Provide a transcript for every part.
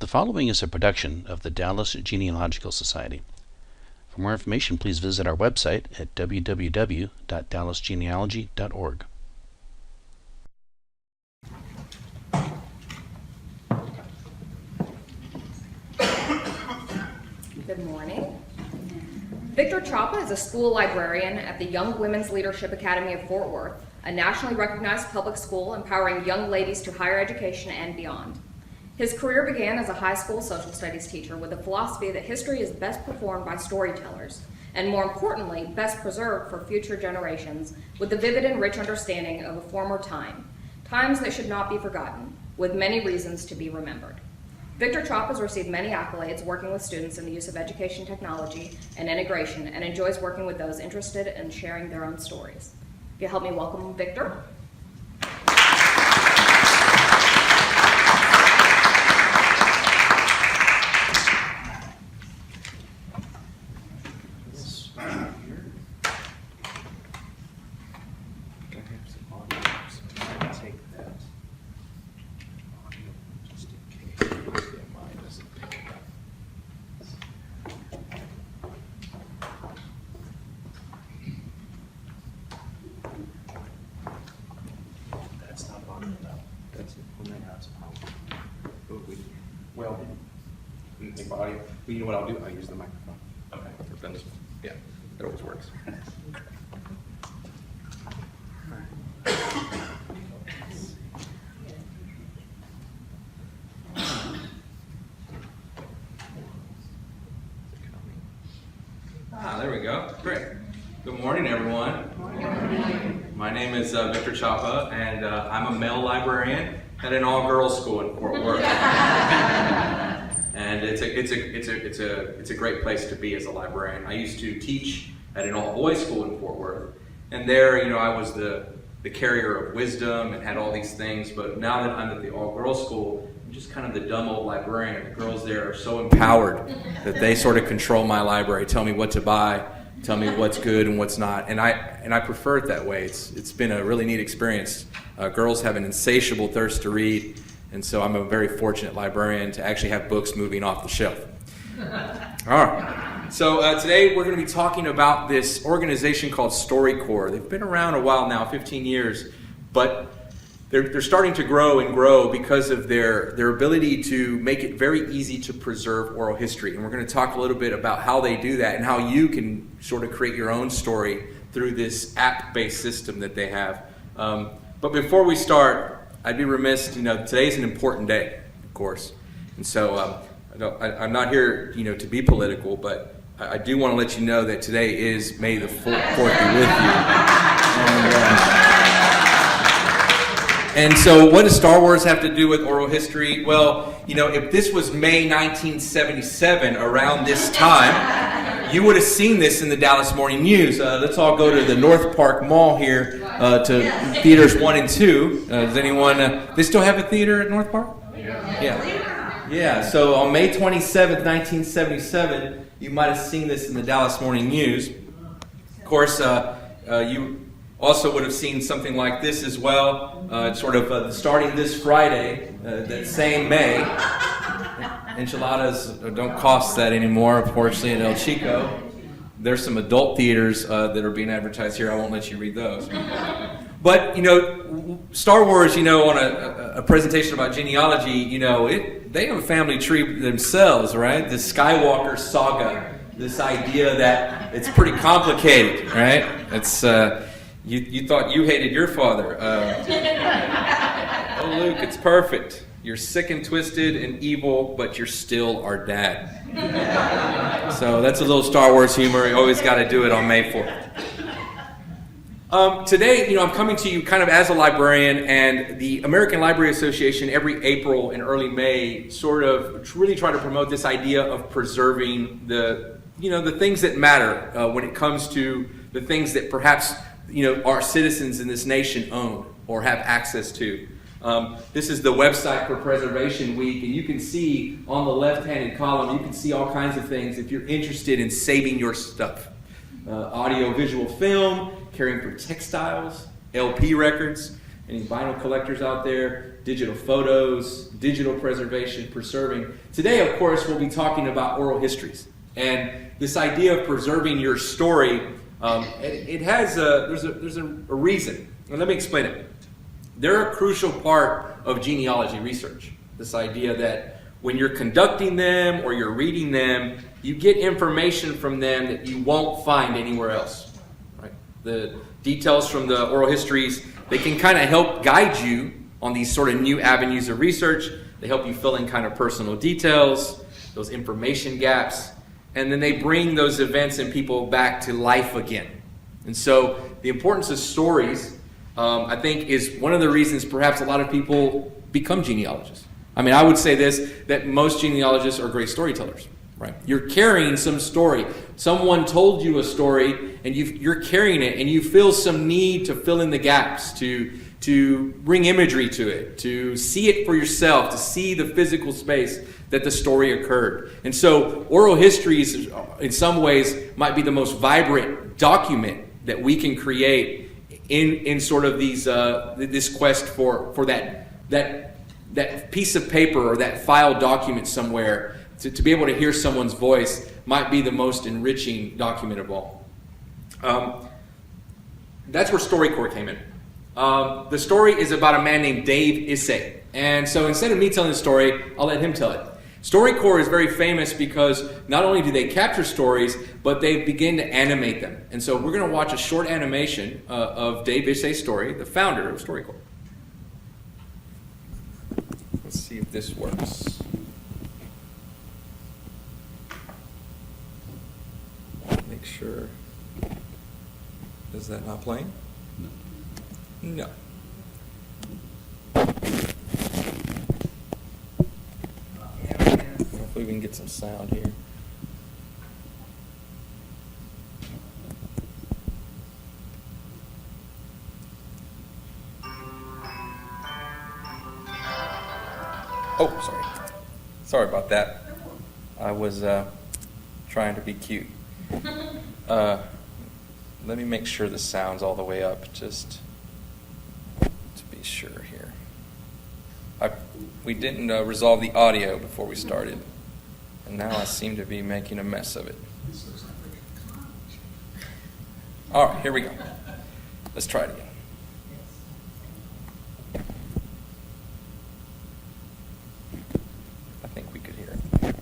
following is a production of the Dallas Genealogical Society. For more information, please visit our website at www.dallasgenealogy.org. Good morning. Victor Chapa is a school librarian at the Young Women's Leadership Academy of Fort Worth, a nationally recognized public school empowering young ladies to higher education and beyond. His career began as a high school social studies teacher with the philosophy that history is best performed by storytellers, and more importantly, best preserved for future generations with the vivid and rich understanding of a former time, times that should not be forgotten, with many reasons to be remembered. Victor Chapa has received many accolades working with students in the use of education technology and integration, and enjoys working with those interested in sharing their own stories. If you help me welcome Victor. Well, you know what I'll do? I'll use the microphone. Okay. Yeah, that always works. There we go. Great. Good morning, everyone. Good morning. My name is Victor Chapa, and I'm a male librarian at an all-girls school in Fort Worth. And it's a great place to be as a librarian. I used to teach at an all-boys school in Fort Worth, and there, I was the carrier of wisdom and had all these things. But now that I'm at the all-girls school, I'm just kind of the dumb old librarian. The girls there are so empowered that they sort of control my library, tell me what to buy, tell me what's good and what's not, and I prefer it that way. It's been a really neat experience. Girls have an insatiable thirst to read. And so I'm a very fortunate librarian to actually have books moving off the shelf. All right. So today we're going to be talking about this organization called StoryCorps. They've been around a while now, 15 years, but they're starting to grow and grow because of their ability to make it very easy to preserve oral history. And we're going to talk a little bit about how they do that and how you can sort of create your own story through this app-based system that they have. But before we start, I'd be remiss, today's an important day, of course. And so I'm not here, to be political, but I do want to let you know that today is May the 4th be with you. And so what does Star Wars have to do with oral history? Well, if this was May 1977, around this time, you would have seen this in the Dallas Morning News. Let's all go to the North Park Mall here to theaters 1 and 2. Does anyone? They still have a theater at North Park? Yeah. So on May 27th, 1977, you might have seen this in the Dallas Morning News. Of course, you also would have seen something like this as well. Starting this Friday, that same May. Enchiladas don't cost that anymore, unfortunately, in El Chico. There's some adult theaters that are being advertised here. I won't let you read those. But, Star Wars, on a presentation about genealogy, they have a family tree themselves, right? The Skywalker saga, this idea that it's pretty complicated, right? It's you thought you hated your father. Oh, Luke, it's perfect. You're sick and twisted and evil, but you're still our dad. So that's a little Star Wars humor. You always got to do it on May 4th. Today, I'm coming to you kind of as a librarian, and the American Library Association every April and early May sort of really try to promote this idea of preserving the things that matter when it comes to the things that perhaps, our citizens in this nation own or have access to. This is the website for Preservation Week, and you can see on the left-handed column, you can see all kinds of things if you're interested in saving your stuff. Audio-visual film, caring for textiles, LP records, any vinyl collectors out there, digital photos, digital preservation, preserving. Today, of course, we'll be talking about oral histories. And this idea of preserving your story, there's a reason. And let me explain it. They're a crucial part of genealogy research. This idea that when you're conducting them or you're reading them, you get information from them that you won't find anywhere else. Right? The details from the oral histories, they can kind of help guide you on these sort of new avenues of research. They help you fill in kind of personal details, those information gaps, and then they bring those events and people back to life again. And so the importance of stories, I think, is one of the reasons perhaps a lot of people become genealogists. I mean, I would say this, that most genealogists are great storytellers, right? You're carrying some story. Someone told you a story, and you're carrying it, and you feel some need to fill in the gaps, to bring imagery to it, to see it for yourself, to see the physical space that the story occurred. And so oral histories, in some ways, might be the most vibrant document that we can create in sort of these this quest for that piece of paper or that file document somewhere. To be able to hear someone's voice might be the most enriching document of all. That's where StoryCorps came in. The story is about a man named Dave Issei. And so instead of me telling the story, I'll let him tell it. StoryCorps is very famous because not only do they capture stories, but they begin to animate them. And so we're going to watch a short animation of Dave Issei's story, the founder of StoryCorps. Let's see if this works. Make sure. Is that not playing? No. Hopefully we can get some sound here. Oh, sorry. Sorry about that. I was trying to be cute. Let me make sure the sound's all the way up, just to be sure here. We didn't resolve the audio before we started, and now I seem to be making a mess of it. All right, here we go. Let's try it again. I think we could hear it.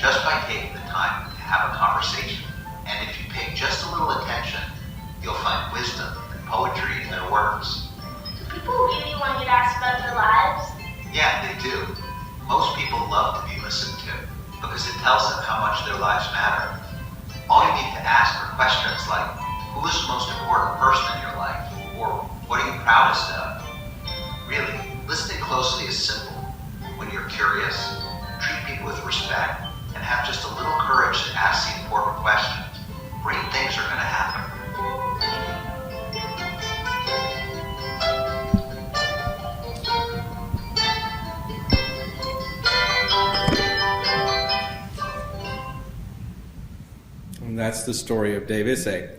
just by taking the time to have a conversation. And if you pay just a little attention, You'll find wisdom and poetry in their works. Do people really want to get asked about their lives? Yeah, they do. Most people love to be listened to because it tells them how much their lives matter. All you need to ask are questions like, who is the most important person in your life? Or what are you proudest of? Really, listening closely is simple. When you're curious, treat people with respect, and have just a little courage to ask the important questions, great things are going to happen. And that's the story of Dave Issei.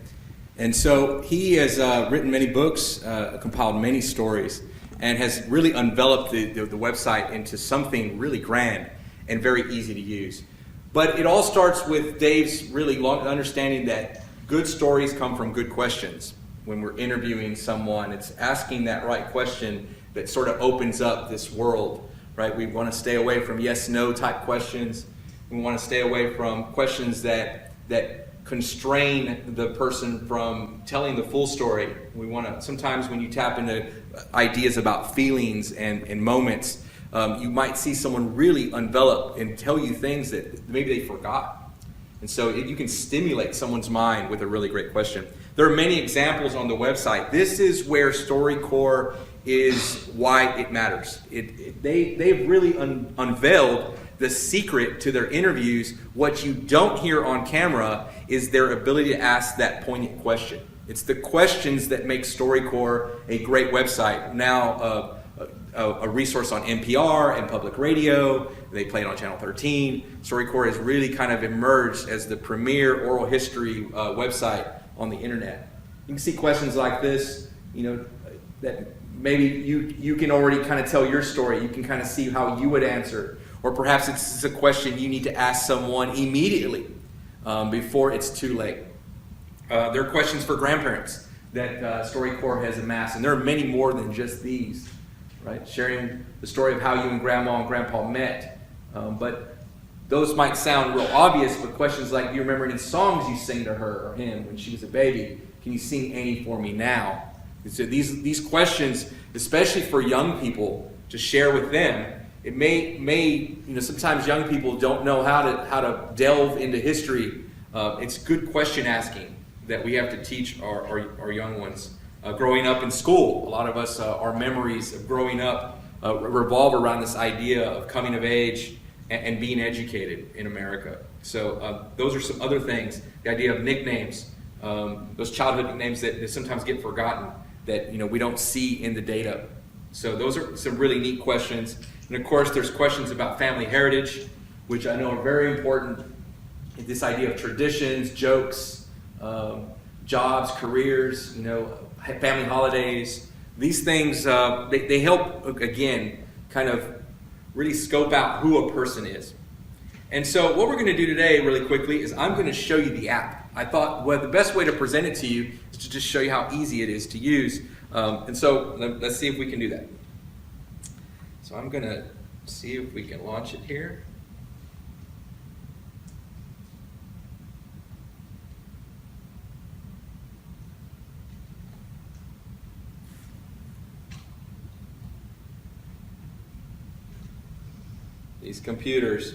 And so he has written many books, compiled many stories, and has really enveloped the website into something really grand and very easy to use. But it all starts with Dave's really long understanding that good stories come from good questions. When we're interviewing someone, it's asking that right question that sort of opens up this world, right? We want to stay away from yes-no type questions. We want to stay away from questions that constrain the person from telling the full story. We want to, sometimes when you tap into ideas about feelings and moments, you might see someone really envelop and tell you things that maybe they forgot. And so you can stimulate someone's mind with a really great question. There are many examples on the website. This is where StoryCorps is why it matters. They've really unveiled the secret to their interviews. What you don't hear on camera is their ability to ask that poignant question. It's the questions that make StoryCorps a great website. Now a resource on NPR and public radio. They play it on Channel 13. StoryCorps has really kind of emerged as the premier oral history website on the internet. You can see questions like this, that maybe you can already kind of tell your story. You can kind of see how you would answer. Or perhaps it's a question you need to ask someone immediately before it's too late. There are questions for grandparents that StoryCorps has amassed, and there are many more than just these, right? Sharing the story of how you and Grandma and Grandpa met. But those might sound real obvious, but questions like, do you remember any songs you sang to her or him when she was a baby? Can you sing any for me now? And so these questions, especially for young people, to share with them. It may sometimes young people don't know how to delve into history. It's good question asking that we have to teach our young ones. Growing up in school, a lot of us, our memories of growing up revolve around this idea of coming of age and being educated in America. So those are some other things. The idea of nicknames, those childhood nicknames that sometimes get forgotten, that we don't see in the data. So those are some really neat questions. And of course, there's questions about family heritage, which I know are very important. This idea of traditions, jokes, jobs, careers, family holidays. These things, they help, again, kind of really scope out who a person is. And so what we're going to do today really quickly is I'm going to show you the app. I thought the best way to present it to you is to just show you how easy it is to use. And so let's see if we can do that. So I'm going to see if we can launch it here. These computers.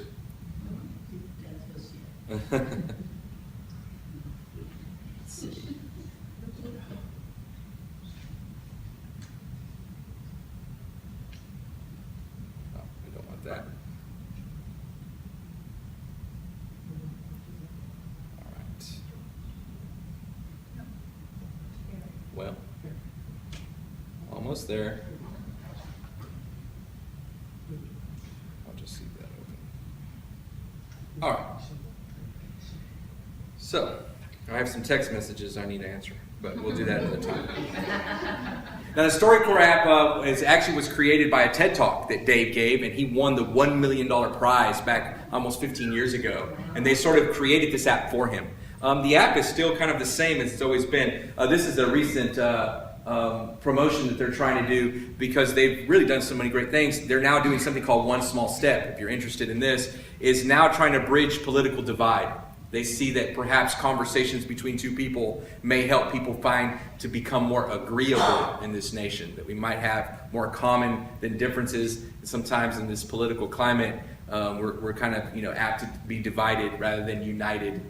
That. All right. Well, almost there. I'll just leave that open. All right. So, I have some text messages I need to answer, but we'll do that another time. Now, the StoryCorps app was created by a TED Talk that Dave gave, and he won the $1 million prize back almost 15 years ago. And they sort of created this app for him. The app is still kind of the same as it's always been. This is a recent promotion that they're trying to do because they've really done so many great things. They're now doing something called One Small Step. If you're interested in this, is now trying to bridge political divide. They see that perhaps conversations between two people may help people find to become more agreeable in this nation, that we might have more common than differences. Sometimes in this political climate, we're kind of apt to be divided rather than united.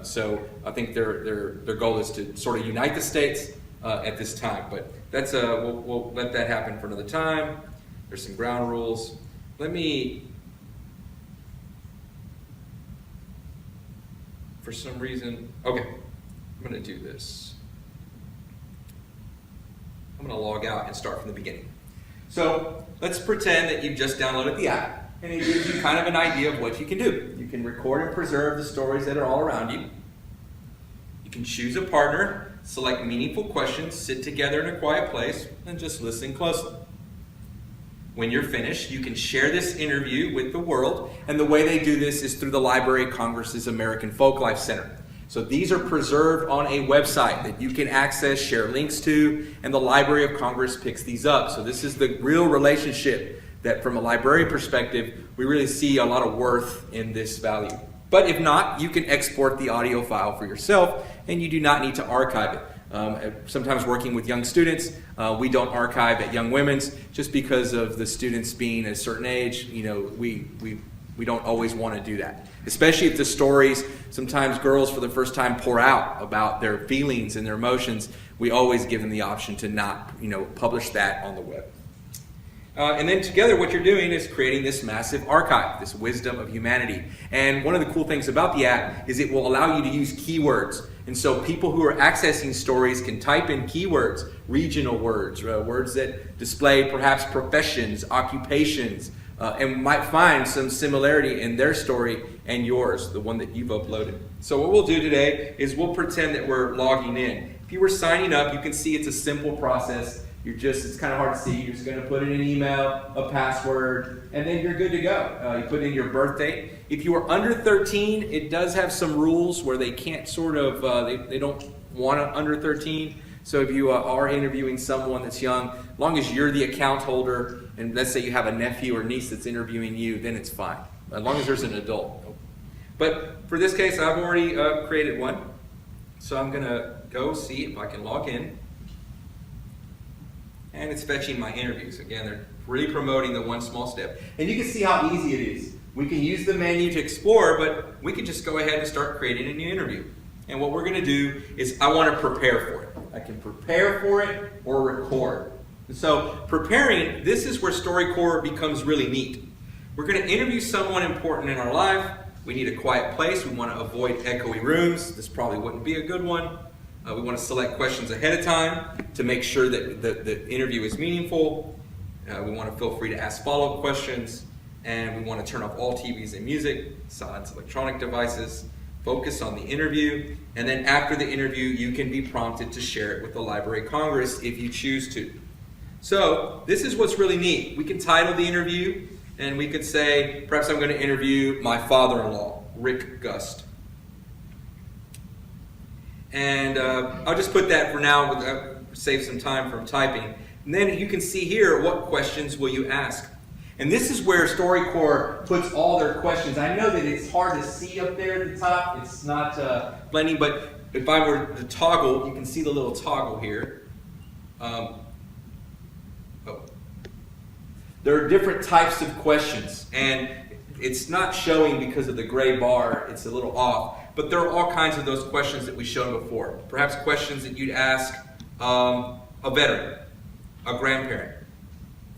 So I think their goal is to sort of unite the states at this time. But that's we'll let that happen for another time. There's some ground rules. Let me, for some reason, okay, I'm going to do this. I'm going to log out and start from the beginning. So let's pretend that you've just downloaded the app, and it gives you kind of an idea of what you can do. You can record and preserve the stories that are all around you. You can choose a partner, select meaningful questions, sit together in a quiet place, and just listen closely. When you're finished, you can share this interview with the world, and the way they do this is through the Library of Congress's American Folklife Center. So these are preserved on a website that you can access, share links to, and the Library of Congress picks these up. So this is the real relationship that, from a library perspective, we really see a lot of worth in this value. But if not, you can export the audio file for yourself, and you do not need to archive it. Sometimes working with young students, we don't archive at Young Women's just because of the students being a certain age. We don't always want to do that. Especially if the stories, sometimes girls for the first time pour out about their feelings and their emotions, we always give them the option to not publish that on the web. And then together what you're doing is creating this massive archive, this wisdom of humanity. And one of the cool things about the app is it will allow you to use keywords. And so people who are accessing stories can type in keywords, regional words, words that display perhaps professions, occupations, and might find some similarity in their story and yours, the one that you've uploaded. So what we'll do today is we'll pretend that we're logging in. If you were signing up, you can see it's a simple process. It's kind of hard to see. You're just going to put in an email, a password, and then you're good to go. You put in your birth date. If you are under 13, it does have some rules where they can't they don't want it under 13. So if you are interviewing someone that's young, as long as you're the account holder, and let's say you have a nephew or niece that's interviewing you, then it's fine. As long as there's an adult. But for this case, I've already created one. So I'm going to go see if I can log in. And it's fetching my interviews. Again, they're really promoting the one small step. And you can see how easy it is. We can use the menu to explore, but we can just go ahead and start creating a new interview. And what we're going to do is I want to prepare for it. I can prepare for it or record. And so preparing, this is where StoryCorps becomes really neat. We're going to interview someone important in our life. We need a quiet place. We want to avoid echoey rooms. This probably wouldn't be a good one. We want to select questions ahead of time to make sure that the interview is meaningful. We want to feel free to ask follow-up questions. And we want to turn off all TVs and music, silence electronic devices, focus on the interview. And then after the interview, you can be prompted to share it with the Library of Congress if you choose to. So this is what's really neat. We can title the interview, and we could say, perhaps I'm going to interview my father-in-law, Rick Gust. And I'll just put that for now, save some time from typing. And then you can see here, what questions will you ask? And this is where StoryCorps puts all their questions. I know that it's hard to see up there at the top. It's not blending, but if I were to toggle, you can see the little toggle here. There are different types of questions, and it's not showing because of the gray bar. It's a little off. But there are all kinds of those questions that we've shown before. Perhaps questions that you'd ask a veteran, a grandparent,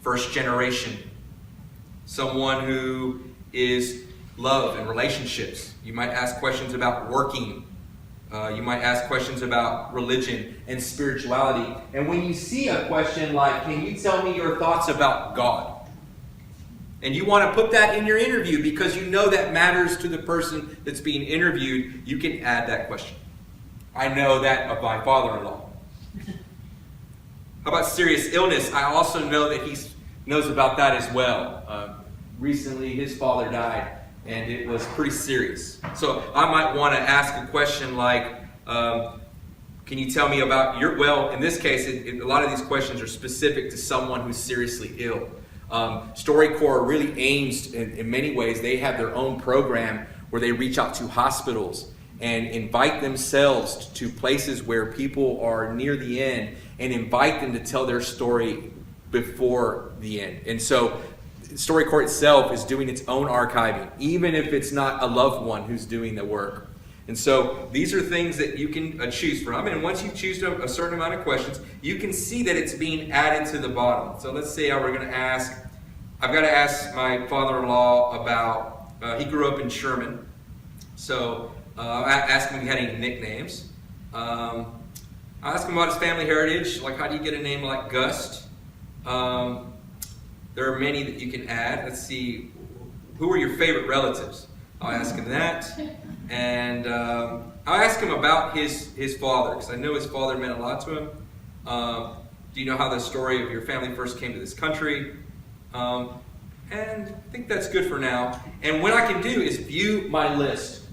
first generation, someone who is love and relationships. You might ask questions about working. You might ask questions about religion and spirituality. And when you see a question like, can you tell me your thoughts about God? And you want to put that in your interview because you know that matters to the person that's being interviewed, you can add that question. I know that of my father-in-law. How about serious illness? I also know that he knows about that as well. Recently, his father died, and it was pretty serious. So I might want to ask a question like, can you tell me about well, in this case, a lot of these questions are specific to someone who's seriously ill. StoryCorps really aims, in many ways, they have their own program where they reach out to hospitals and invite themselves to places where people are near the end and invite them to tell their story before the end. And so StoryCorps itself is doing its own archiving, even if it's not a loved one who's doing the work. And so these are things that you can choose from. And once you choose a certain amount of questions, you can see that it's being added to the bottom. So let's say we're going to ask, I've got to ask my father-in-law about, he grew up in Sherman. So I asked him if he had any nicknames. I asked him about his family heritage, like how do you get a name like Gust? There are many that you can add. Let's see, who are your favorite relatives? I'll ask him that. And I'll ask him about his father, because I know his father meant a lot to him. Do you know how the story of your family first came to this country? And I think that's good for now. And what I can do is view my list.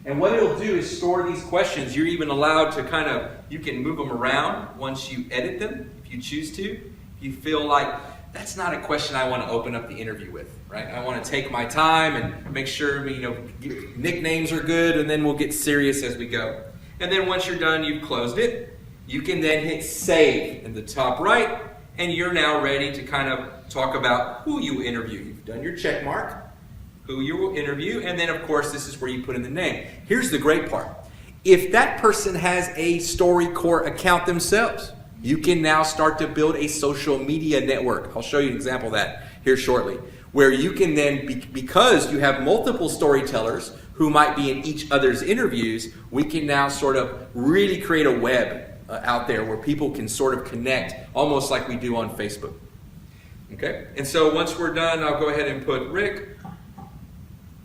And what it'll do is store these questions. You're even allowed to you can move them around once you edit them, if you choose to. If you feel like, that's not a question I want to open up the interview with, right? I want to take my time and make sure, nicknames are good, and then we'll get serious as we go. And then once you're done, you've closed it. You can then hit save in the top right, and you're now ready to talk about who you interview. You've done your check mark, who you will interview, and then of course this is where you put in the name. Here's the great part. If that person has a StoryCorps account themselves, you can now start to build a social media network. I'll show you an example of that here shortly, where you can then, because you have multiple storytellers who might be in each other's interviews, we can now sort of really create a web out there where people can sort of connect, almost like we do on Facebook. Okay? And so once we're done, I'll go ahead and put Rick.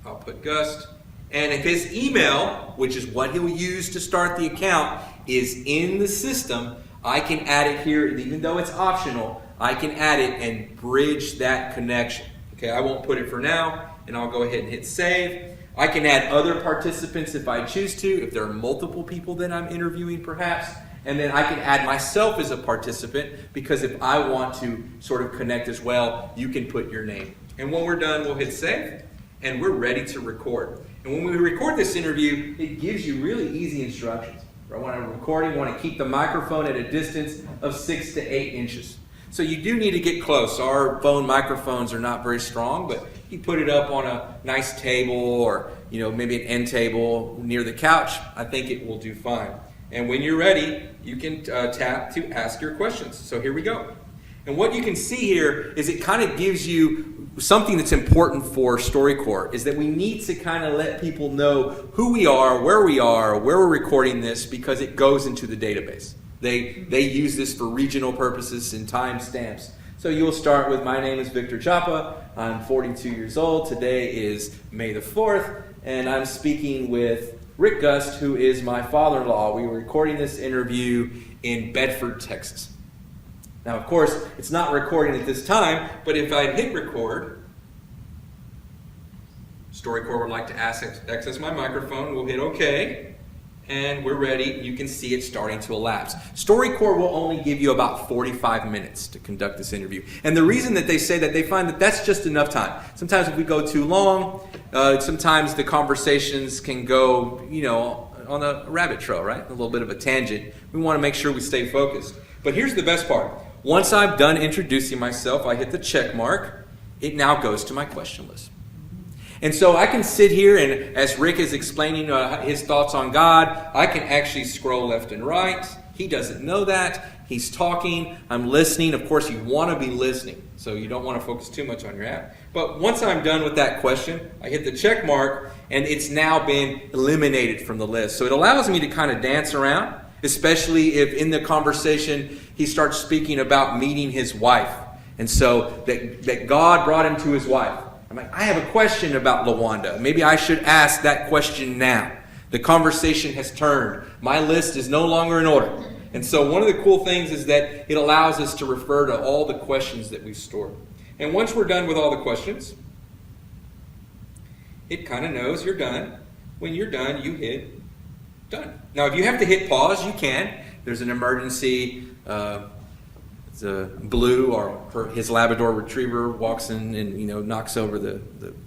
I'll put Gust. And if his email, which is what he'll use to start the account, is in the system, I can add it here. Even though it's optional, I can add it and bridge that connection. Okay, I won't put it for now, and I'll go ahead and hit save. I can add other participants if I choose to, if there are multiple people that I'm interviewing perhaps. And then I can add myself as a participant, because if I want to sort of connect as well, you can put your name. And when we're done, we'll hit save, and we're ready to record. And when we record this interview, it gives you really easy instructions. When I'm recording, I want to keep the microphone at a distance of 6 to 8 inches. So you do need to get close. Our phone microphones are not very strong, but you put it up on a nice table or maybe an end table near the couch. I think it will do fine. And when you're ready, you can tap to ask your questions. So here we go. And what you can see here is it kind of gives you something that's important for StoryCorps, is that we need to kind of let people know who we are, where we're recording this, because it goes into the database. They use this for regional purposes and time stamps. So you'll start with, my name is Victor Chapa. I'm 42 years old. Today is May the 4th, and I'm speaking with Rick Gust, who is my father-in-law. We were recording this interview in Bedford, Texas. Now, of course, it's not recording at this time, but if I hit record, StoryCorps would like to access my microphone. We'll hit OK, and we're ready. You can see it starting to elapse. StoryCorps will only give you about 45 minutes to conduct this interview. And the reason that they say that, they find that that's just enough time. Sometimes if we go too long, sometimes the conversations can go, on a rabbit trail, right? A little bit of a tangent. We want to make sure we stay focused. But here's the best part. Once I've done introducing myself, I hit the check mark. It now goes to my question list. And so I can sit here, and as Rick is explaining his thoughts on God, I can actually scroll left and right. He doesn't know that. He's talking. I'm listening. Of course, you want to be listening, so you don't want to focus too much on your app. But once I'm done with that question, I hit the check mark, and it's now been eliminated from the list. So it allows me to kind of dance around, especially if in the conversation he starts speaking about meeting his wife. And so that God brought him to his wife. I'm like, I have a question about LaWanda. Maybe I should ask that question now. The conversation has turned. My list is no longer in order. And so one of the cool things is that it allows us to refer to all the questions that we've stored. And once we're done with all the questions, it kind of knows you're done. When you're done, you hit done. Now, if you have to hit pause, you can. There's an emergency. It's a Blue, or his Labrador Retriever, walks in and knocks over the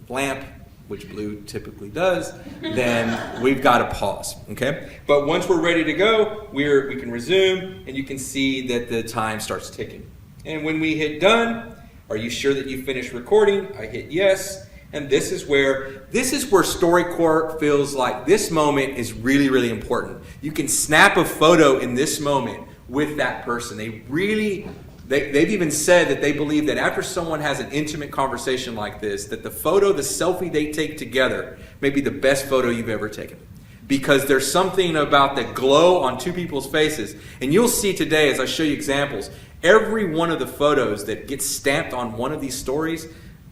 lamp. which blue typically does, then we've got to pause, okay? But once we're ready to go, we can resume, and you can see that the time starts ticking. And when we hit done, are you sure that you finished recording? I hit yes, and this is where StoryCorps feels like this moment is really, really important. You can snap a photo in this moment with that person. They've even said that they believe that after someone has an intimate conversation like this, that the selfie they take together may be the best photo you've ever taken. Because there's something about the glow on two people's faces. And you'll see today, as I show you examples, every one of the photos that gets stamped on one of these stories,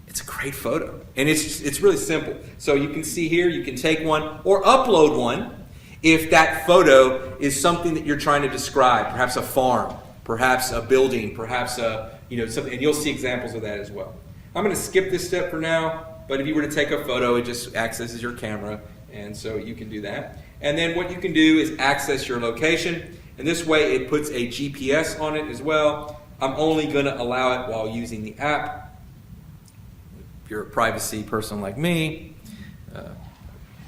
it's a great photo. And it's really simple. So you can see here, you can take one or upload one if that photo is something that you're trying to describe, perhaps a farm, perhaps a building, perhaps something, and you'll see examples of that as well. I'm going to skip this step for now, but if you were to take a photo, it just accesses your camera, and so you can do that. And then what you can do is access your location, and this way it puts a GPS on it as well. I'm only going to allow it while using the app. If you're a privacy person like me,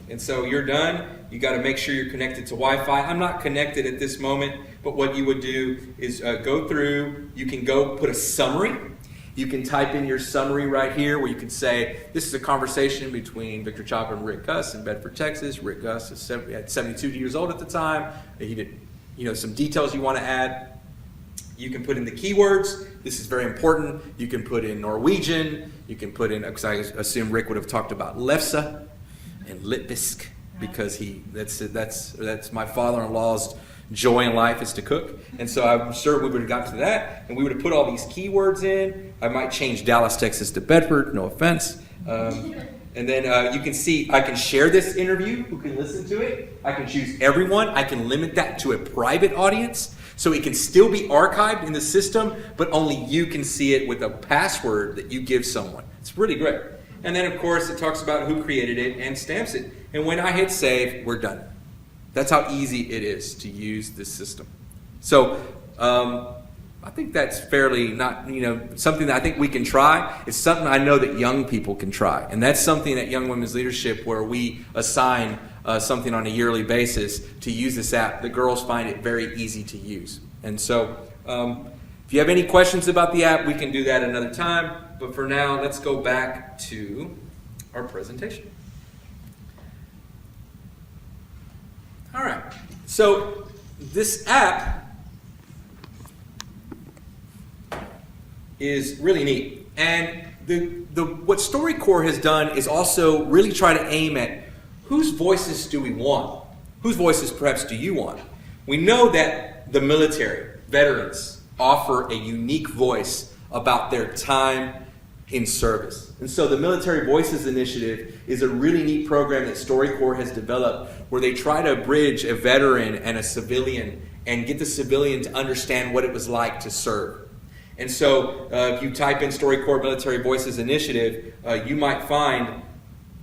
and so you're done. You got to make sure you're connected to Wi-Fi. I'm not connected at this moment, but what you would do is go through. You can go put a summary. You can type in your summary right here where you can say, this is a conversation between Victor Chapa and Rick Gus in Bedford, Texas. Rick Gus is 72 years old at the time. He did, some details you want to add. You can put in the keywords. This is very important. You can put in Norwegian. You can put in, because I assume Rick would have talked about lefse and litbisk, because that's my father-in-law's joy in life is to cook. And so I'm sure we would have got to that, and we would have put all these keywords in. I might change Dallas, Texas to Bedford, no offense. And then you can see I can share this interview, who can listen to it. I can choose everyone. I can limit that to a private audience, so it can still be archived in the system, but only you can see it with a password that you give someone. It's really great. And then, of course, it talks about who created it and stamps it. And when I hit save, we're done. That's how easy it is to use this system. So I think that's fairly not, something that I think we can try. It's something I know that young people can try. And that's something at Young Women's Leadership where we assign something on a yearly basis to use this app. The girls find it very easy to use. And so if you have any questions about the app, we can do that another time. But for now, let's go back to our presentation. All right. So this app is really neat. And what StoryCorps has done is also really try to aim at whose voices do we want? Whose voices perhaps do you want? We know that the military, veterans, offer a unique voice about their time in service. And so the Military Voices Initiative is a really neat program that StoryCorps has developed where they try to bridge a veteran and a civilian and get the civilian to understand what it was like to serve. And so if you type in StoryCorps Military Voices Initiative, you might find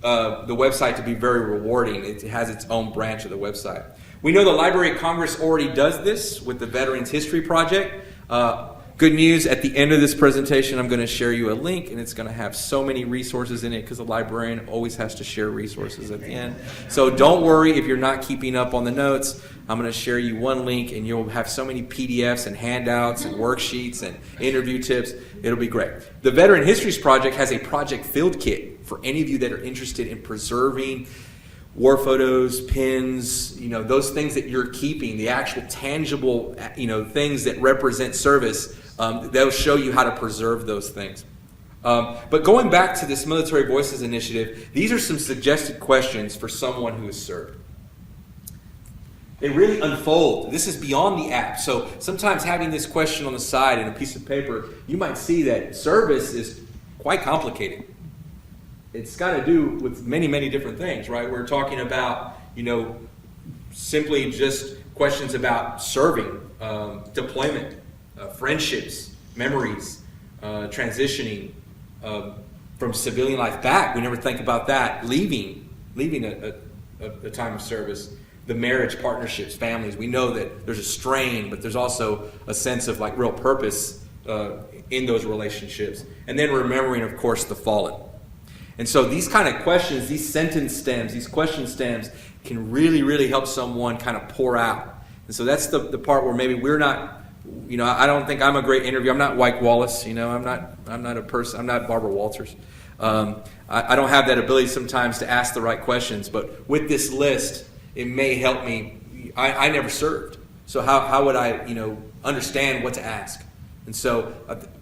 the website to be very rewarding. It has its own branch of the website. We know the Library of Congress already does this with the Veterans History Project. Good news, at the end of this presentation, I'm going to share you a link, and it's going to have so many resources in it because a librarian always has to share resources at the end. So don't worry if you're not keeping up on the notes. I'm going to share you one link, and you'll have so many PDFs and handouts and worksheets and interview tips. It'll be great. The Veteran Histories Project has a project field kit for any of you that are interested in preserving war photos, pins, those things that you're keeping, the actual tangible, things that represent service. They'll show you how to preserve those things. But going back to this Military Voices Initiative, these are some suggested questions for someone who has served. They really unfold. This is beyond the app. So sometimes having this question on the side in a piece of paper, you might see that service is quite complicated. It's got to do with many, many different things, right? We're talking about, simply just questions about serving, deployment, friendships, memories, transitioning from civilian life back. We never think about that. Leaving a time of service. The marriage, partnerships, families. We know that there's a strain, but there's also a sense of real purpose in those relationships. And then remembering, of course, the fallen. And so these kind of questions, these sentence stems, these question stems can really, really help someone kind of pour out. And so that's the part where maybe we're not, I don't think I'm a great interviewer. I'm not Wyke Wallace, I'm not a person, I'm not Barbara Walters. I don't have that ability sometimes to ask the right questions, but with this list, it may help me. I never served, so how would I, understand what to ask? And so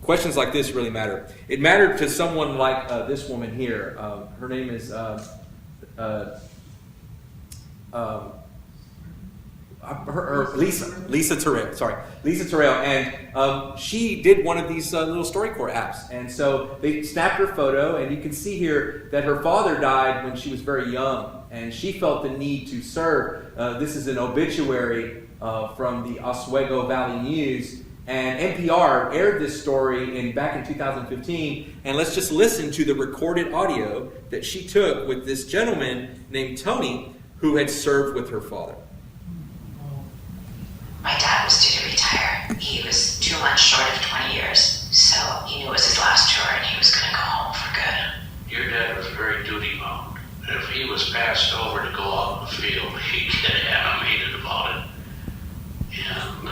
questions like this really matter. It mattered to someone like this woman here. Her name is Lisa Torrio. Sorry, Lisa Torrio, and she did one of these little StoryCorps apps. And so they snapped her photo, and you can see here that her father died when she was very young, and she felt the need to serve. This is an obituary from the Oswego Valley News, and NPR aired this story back in 2015. And let's just listen to the recorded audio that she took with this gentleman named Tony, who had served with her father. My dad was due to retire. He was 2 months short of 20 years, so he knew it was his last tour and he was going to go home for good. Your dad was very duty-bound. If he was passed over to go out in the field, he'd get animated about it. And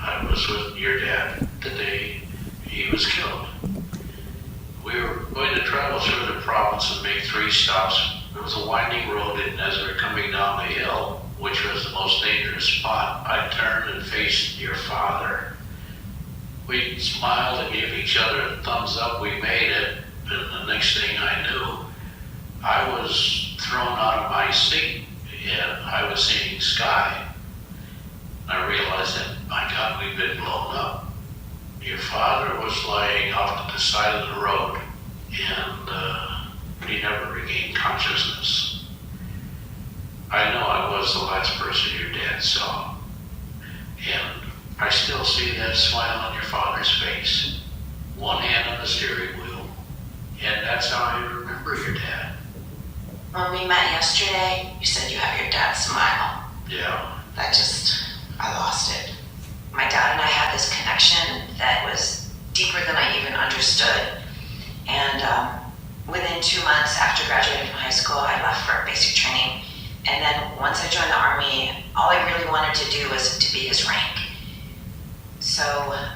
I was with your dad the day he was killed. We were going to travel through the province and make 3 stops. There was a winding road, and as we were coming down the hill, which was the most dangerous spot, I turned and faced your father. We smiled and gave each other a thumbs up. We made it, and the next thing I knew, I was thrown out of my seat, and I was seeing sky. I realized that, my God, we'd been blown up. Your father was lying off to the side of the road, and he never regained consciousness. I know I was the last person your dad saw, and I still see that smile on your father's face, one hand on the steering wheel, and that's how I remember your dad. When we met yesterday, you said you have your dad's smile. Yeah. I lost it. My dad and I had this connection that was deeper than I even understood. And within 2 months after graduating from high school, I left for basic training. And then once I joined the Army, all I really wanted to do was to be his rank. So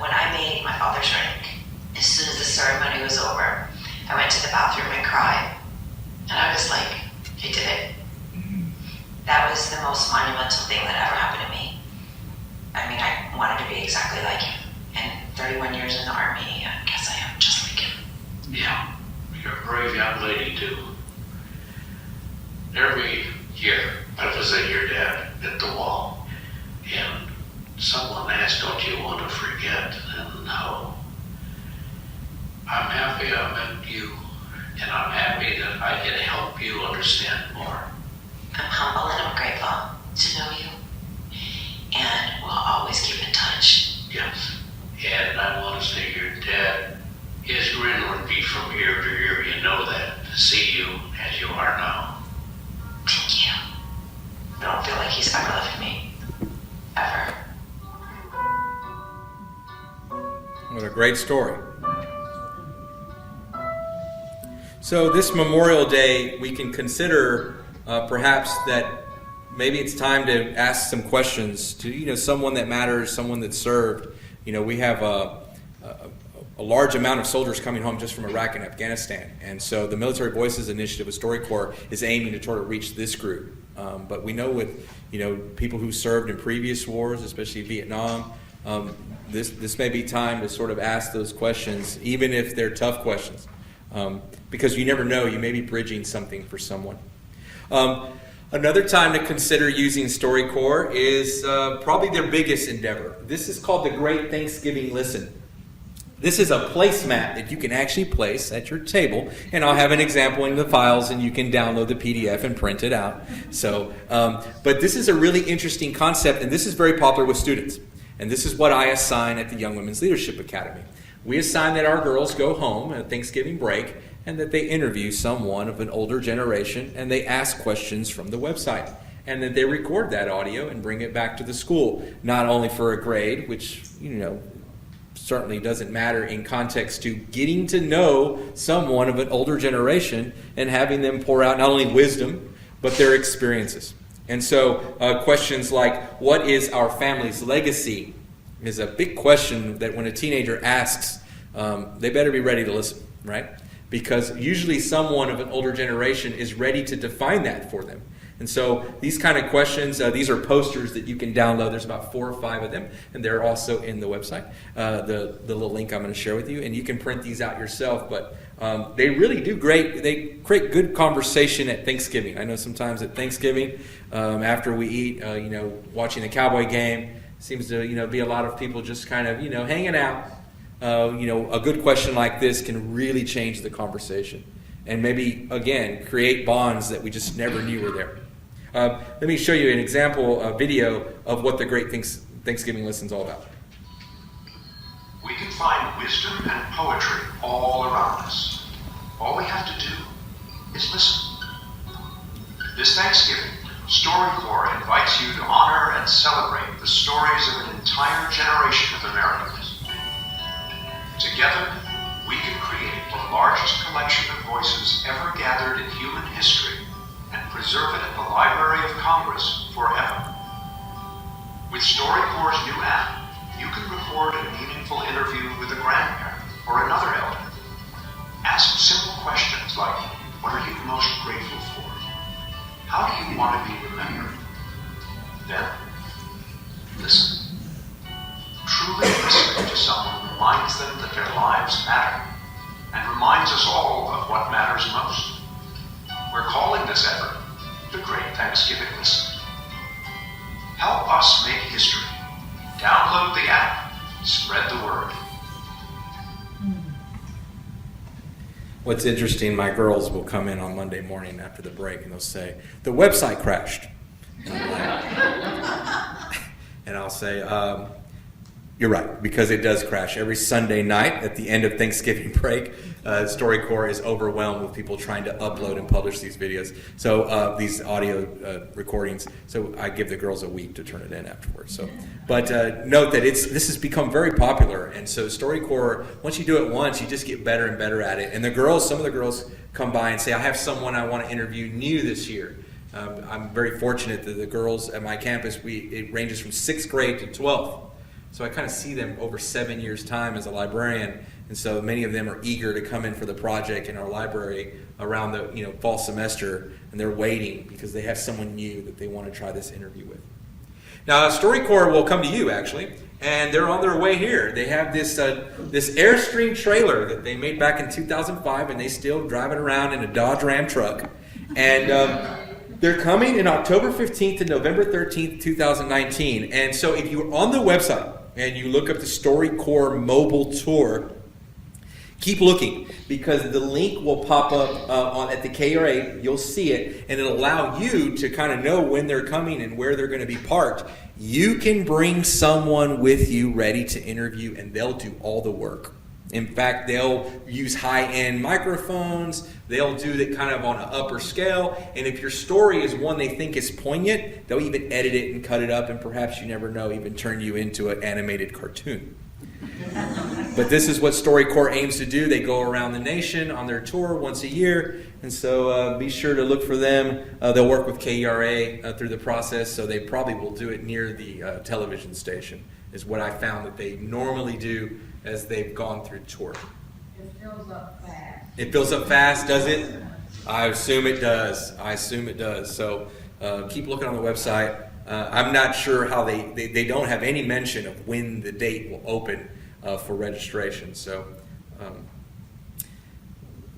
when I made my father's rank, as soon as the ceremony was over, I went to the bathroom and cried. And I was like, I did it. That was the most monumental thing that ever happened to me. I mean, I wanted to be exactly like him. And 31 years in the Army, I guess I am just like him. Yeah. You're a brave young lady, too. Every year, I visit your dad at the wall, and someone asked, don't you want to forget? And no. I'm happy I met you, and I'm happy that I can help you understand more. I'm humble and I'm grateful to know you. And we'll always keep in touch. Yes. And I want to say your dad, his grin would be from ear to ear, you know that, to see you as you are now. Thank you. I don't feel like he's ever left me. Ever. What a great story. So this Memorial Day, we can consider perhaps that maybe it's time to ask some questions to someone that matters, someone that served. We have a large amount of soldiers coming home just from Iraq and Afghanistan, and so the Military Voices Initiative of StoryCorps is aiming to try to reach this group. But we know with people who served in previous wars, especially Vietnam, this may be time to sort of ask those questions, even if they're tough questions, because you never know, you may be bridging something for someone. Another time to consider using StoryCorps is probably their biggest endeavor. This is called the Great Thanksgiving Listen. This is a placemat that you can actually place at your table, and I'll have an example in the files, and you can download the PDF and print it out. So, but this is a really interesting concept, and this is very popular with students. And this is what I assign at the Young Women's Leadership Academy. We assign that our girls go home at Thanksgiving break, and that they interview someone of an older generation, and they ask questions from the website. And that they record that audio and bring it back to the school, not only for a grade, which, certainly doesn't matter in context to getting to know someone of an older generation and having them pour out not only wisdom, but their experiences. And so questions like, what is our family's legacy, is a big question that when a teenager asks, they better be ready to listen, right? Because usually someone of an older generation is ready to define that for them. And so these kind of questions, these are posters that you can download. There's about 4 or 5 of them, and they're also in the website, the little link I'm going to share with you. And you can print these out yourself, but they really do great. They create good conversation at Thanksgiving. I know sometimes at Thanksgiving, after we eat, watching the Cowboy game, seems to be a lot of people just kind of hanging out. A good question like this can really change the conversation, and maybe again create bonds that we just never knew were there. Let me show you an example video of what the Great Thanksgiving Listen's all about. We can find wisdom and poetry all around us. All we have to do is listen. This Thanksgiving, StoryCorps invites you to honor and celebrate the stories of an entire generation of Americans. Together, we can create the largest collection of voices ever gathered in human history and preserve it at the Library of Congress forever. With StoryCorps' new app, you can record a meaningful interview with a grandparent or another elder. Ask simple questions like, what are you most grateful for? How do you want to be remembered? Then, listen. Truly listening to someone reminds them that their lives matter and reminds us all of what matters most. We're calling this effort the Great Thanksgiving Listen. Help us make history. Download the app. Spread the word. What's interesting, my girls will come in on Monday morning after the break and they'll say, the website crashed. And I'll say, you're right, because it does crash. Every Sunday night at the end of Thanksgiving break, StoryCorps is overwhelmed with people trying to upload and publish these videos. So these audio recordings. So I give the girls a week to turn it in afterwards. But note that this has become very popular. And so StoryCorps, once you do it once, you just get better and better at it. And some of the girls come by and say, I have someone I want to interview new this year. I'm very fortunate that the girls at my campus, it ranges from 6th grade to 12th. So I kind of see them over 7 years' time as a librarian, and so many of them are eager to come in for the project in our library around the fall semester, and they're waiting because they have someone new that they want to try this interview with. Now, StoryCorps will come to you actually, and they're on their way here. They have this Airstream trailer that they made back in 2005, and they still drive it around in a Dodge Ram truck, and. They're coming in October 15th and November 13th, 2019. And so if you're on the website and you look up the StoryCorps mobile tour, keep looking because the link will pop up at the KRA. You'll see it, and it'll allow you to kind of know when they're coming and where they're going to be parked. You can bring someone with you ready to interview, and they'll do all the work. In fact, they'll use high-end microphones. They'll do it kind of on an upper scale. And if your story is one they think is poignant, they'll even edit it and cut it up and perhaps, you never know, even turn you into an animated cartoon. But this is what StoryCorps aims to do. They go around the nation on their tour once a year. And so be sure to look for them. They'll work with KRA through the process, so they probably will do it near the television station, is what I found that they normally do as they've gone through tour. It fills up fast. It fills up fast, does it? I assume it does. So keep looking on the website. I'm not sure how they don't have any mention of when the date will open for registration. So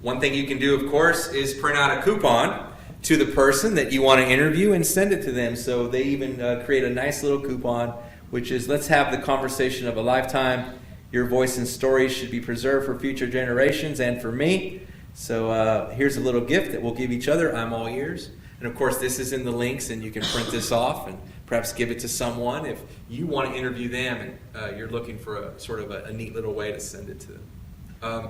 one thing you can do, of course, is print out a coupon to the person that you want to interview and send it to them. So they even create a nice little coupon, which is, let's have the conversation of a lifetime. Your voice and stories should be preserved for future generations and for me. So here's a little gift that we'll give each other. I'm all ears. And of course, this is in the links, and you can print this off and perhaps give it to someone if you want to interview them and you're looking for a sort of a neat little way to send it to them.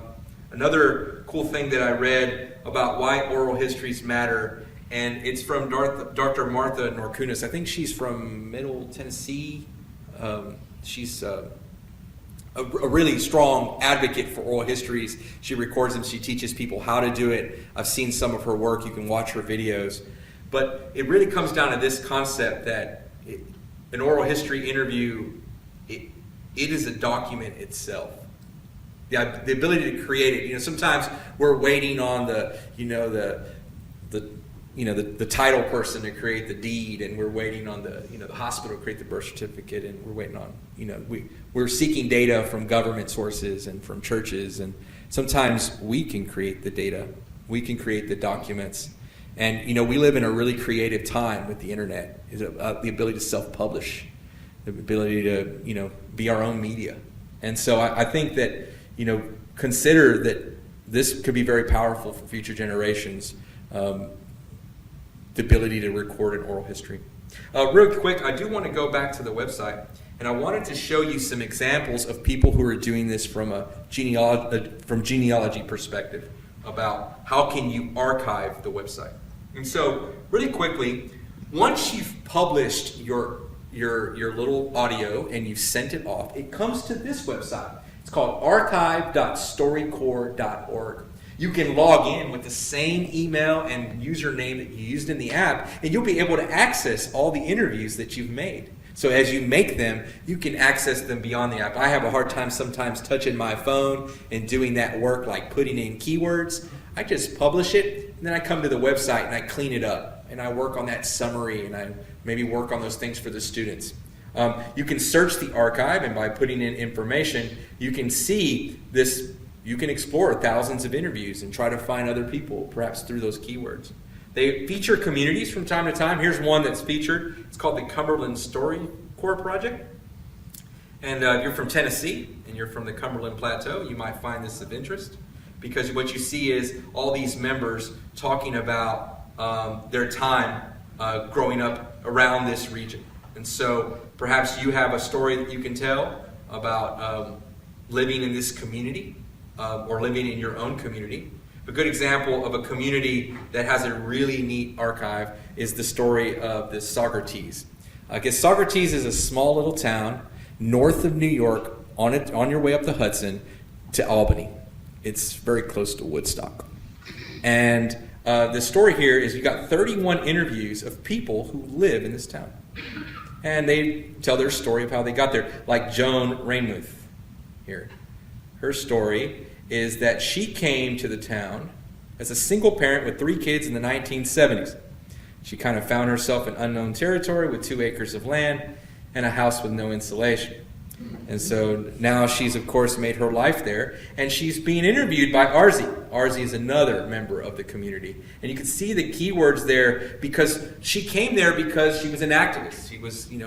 Another cool thing that I read about why oral histories matter, and it's from Dr. Martha Norkunis. I think she's from Middle Tennessee. She's a really strong advocate for oral histories. She records them. She teaches people how to do it. I've seen some of her work. You can watch her videos. But it really comes down to this concept that an oral history interview, it is a document itself. The ability to create it. Sometimes we're waiting on the title person to create the deed, and we're waiting on the hospital to create the birth certificate, and we're waiting on we're seeking data from government sources and from churches, and sometimes we can create the data, we can create the documents, and we live in a really creative time with the internet. The ability to self-publish, the ability to be our own media, and so I think that consider that this could be very powerful for future generations. The ability to record an oral history. Real quick, I do want to go back to the website, and I wanted to show you some examples of people who are doing this from a genealogy perspective about how can you archive the website. And so, really quickly, once you've published your little audio and you've sent it off, it comes to this website. It's called archive.storycorps.org. You can log in with the same email and username that you used in the app, and you'll be able to access all the interviews that you've made. So as you make them, you can access them beyond the app. I have a hard time sometimes touching my phone and doing that work, like putting in keywords. I just publish it, and then I come to the website and I clean it up, and I work on that summary, and I maybe work on those things for the students. You can search the archive, and by putting in information, you can see this. You can explore thousands of interviews and try to find other people, perhaps through those keywords. They feature communities from time to time. Here's one that's featured. It's called the Cumberland StoryCorps Project. And if you're from Tennessee and you're from the Cumberland Plateau, you might find this of interest, because what you see is all these members talking about their time growing up around this region. And so perhaps you have a story that you can tell about living in this community. Or living in your own community. A good example of a community that has a really neat archive is the story of the Saugerties. Saugerties is a small little town north of New York on your way up the Hudson to Albany. It's very close to Woodstock. And the story here is you've got 31 interviews of people who live in this town. And they tell their story of how they got there, like Joan Rainmuth here. Her story is that she came to the town as a single parent with 3 kids in the 1970s. She kind of found herself in unknown territory with 2 acres of land and a house with no insulation. And so now she's, of course, made her life there, and she's being interviewed by Arzie. Arzie is another member of the community. And you can see the keywords there, because she came there because she was an activist.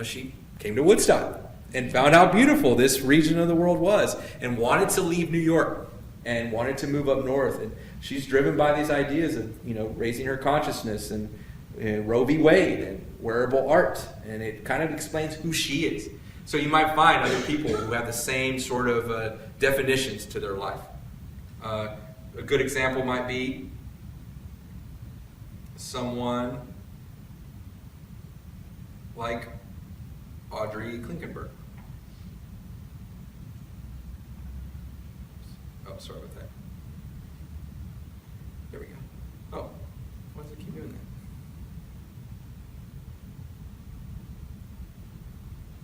She came to Woodstock and found how beautiful this region of the world was and wanted to leave New York and wanted to move up north. And she's driven by these ideas of, raising her consciousness and Roe v. Wade and wearable art. And it kind of explains who she is. So you might find other people who have the same sort of definitions to their life. A good example might be someone like Audrey Klinkenberg. Oh, sorry about that. There we go. Oh, why does it keep doing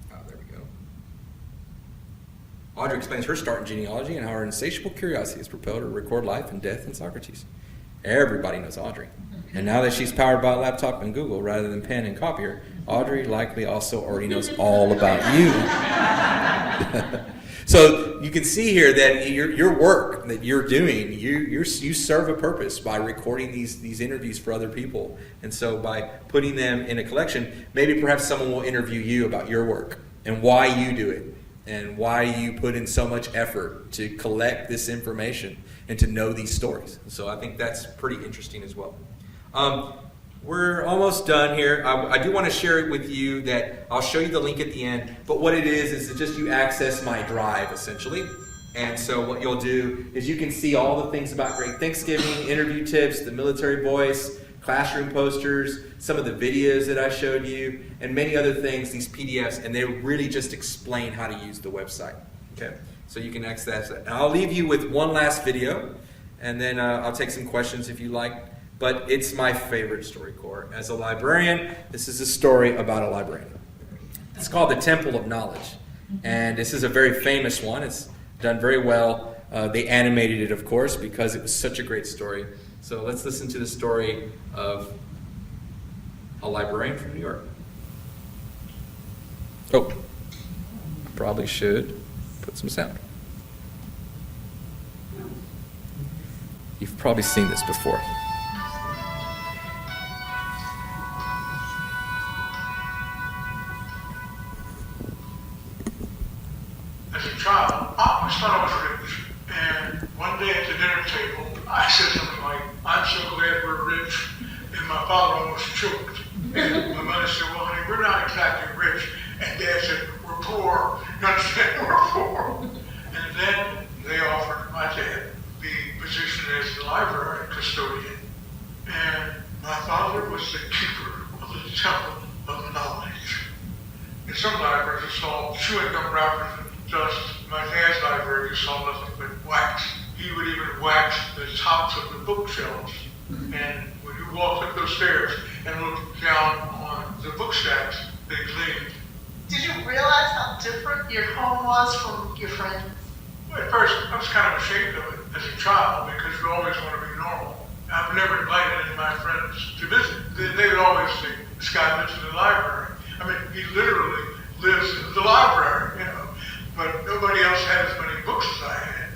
that? Oh, there we go. Audrey explains her start in genealogy and how her insatiable curiosity has propelled her to record life and death in Socrates. Everybody knows Audrey. And now that she's powered by a laptop and Google rather than pen and copier, Audrey likely also already knows all about you. So you can see here that your work that you're doing, you serve a purpose by recording these interviews for other people. And so by putting them in a collection, maybe perhaps someone will interview you about your work and why you do it and why you put in so much effort to collect this information and to know these stories. So I think that's pretty interesting as well. We're almost done here. I do want to share it with you that I'll show you the link at the end, but what it is just you access my drive, essentially. And so what you'll do is you can see all the things about Great Thanksgiving, interview tips, the military voice, classroom posters, some of the videos that I showed you, and many other things, these PDFs, and they really just explain how to use the website. Okay. So you can access that. And I'll leave you with one last video, and then I'll take some questions if you like. But it's my favorite StoryCorps. As a librarian, this is a story about a librarian. It's called The Temple of Knowledge. And this is a very famous one. It's done very well. They animated it, of course, because it was such a great story. So let's listen to the story of a librarian from New York. Oh, probably should put some sound. You've probably seen this before. As a child, I always thought I was rich. And one day at the dinner table, I said something like, "I'm so glad we're rich." And my father almost choked. And my mother said, "Well, honey, we're not exactly rich." And Dad said, "We're poor." You understand? We're poor. And then they offered my dad the position as the library custodian. And my father was the keeper of the temple of knowledge. In some libraries, it's all chewing gum wrappers and dust. My dad's library, you saw nothing but wax. He would even wax the tops of the bookshelves. And when you walked up those stairs and looked down on the book stacks, they gleamed. Did you realize how different your home was from your friends? Well, at first, I was kind of ashamed of it as a child because you always want to be normal. I've never invited any of my friends to visit. They would always say, "This guy lives in the library." I mean, he literally lives in the library, you know. But nobody else had as many books as I had.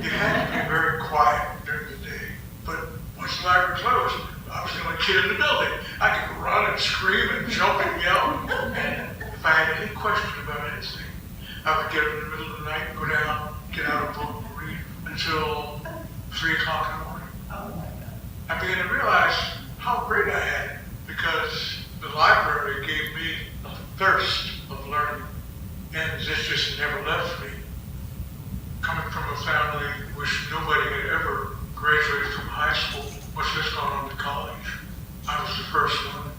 You had to be very quiet during the day. But once the library closed, I was the only kid in the building. I could run and scream and jump and yell. And if I had any question about anything, I would get up in the middle of the night, go down, get out a book, and read until 3 o'clock in the morning. Oh my God. I began to realize how great I had it because the library gave me a thirst of learning. And this just never left me. Coming from a family which nobody had ever graduated from high school, much less gone on to college, I was the first one.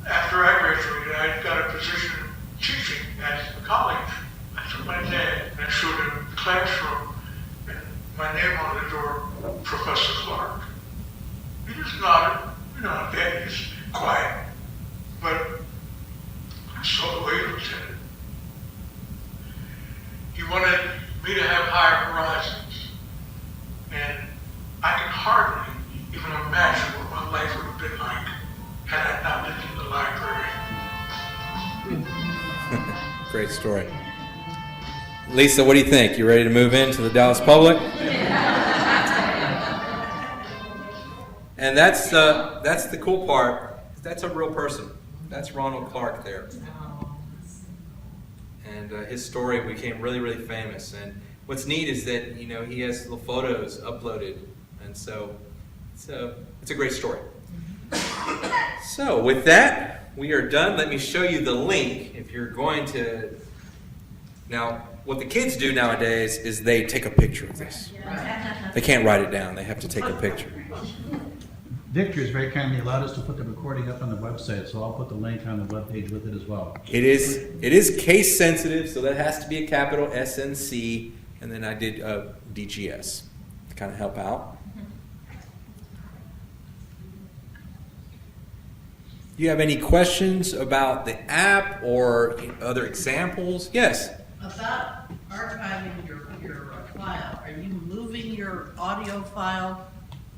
After I graduated, I got a position teaching at the college. I took my dad and I showed him the classroom and my name on the door, Professor Clark. He just nodded. You know, Dad is quiet. But I saw the way he looked at it. He wanted me to have higher horizons. And I can hardly even imagine what my life would have been like had I not lived in the library. Great story. Lisa, what do you think? You ready to move into the Dallas Public? And that's the cool part. That's a real person. That's Ronald Clark there. And his story became really, really famous. And what's neat is that, you know, he has little photos uploaded. And so it's a great story. So with that, we are done. Let me show you the link if you're going to. Now, what the kids do nowadays is they take a picture of this. They can't write it down. They have to take a picture. Victor has very kindly allowed us to put the recording up on the website, so I'll put the link on the webpage with it as well. It is case sensitive, so that has to be a capital SNC, and then I did DGS to kind of help out. Do you have any questions about the app or other examples? Yes? About archiving your file, are you moving your audio file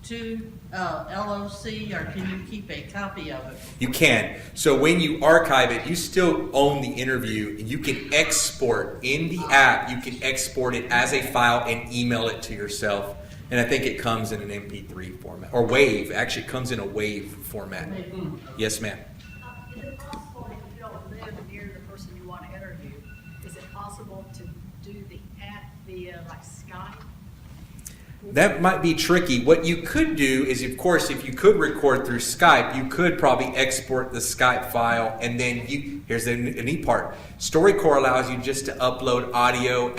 to LOC, or can you keep a copy of it? You can. So when you archive it, you still own the interview. You can export in the app. You can export it as a file and email it to yourself. And I think it comes in an MP3 format or WAV. Actually, it comes in a WAV format. Yes, ma'am. Is it possible, if you don't live near the person you want to interview, is it possible to do the app via like Skype? That might be tricky. What you could do is, of course, if you could record through Skype, you could probably export the Skype file, and then here's the neat part. StoryCorps allows you just to upload audio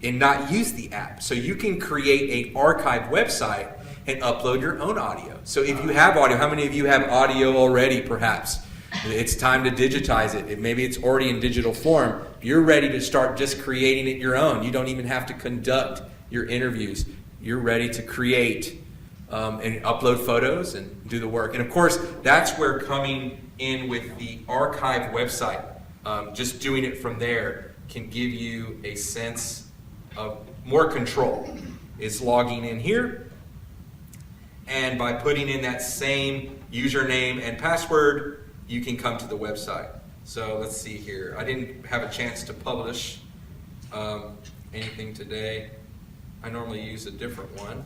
and not use the app. So you can create an archive website and upload your own audio. So if you have audio, how many of you have audio already, perhaps? It's time to digitize it. Maybe it's already in digital form. You're ready to start just creating it your own. You don't even have to conduct your interviews. You're ready to create and upload photos and do the work. And of course, that's where coming in with the archive website, just doing it from there can give you a sense of more control. It's logging in here, and by putting in that same username and password, you can come to the website. So let's see here. I didn't have a chance to publish anything today. I normally use a different one.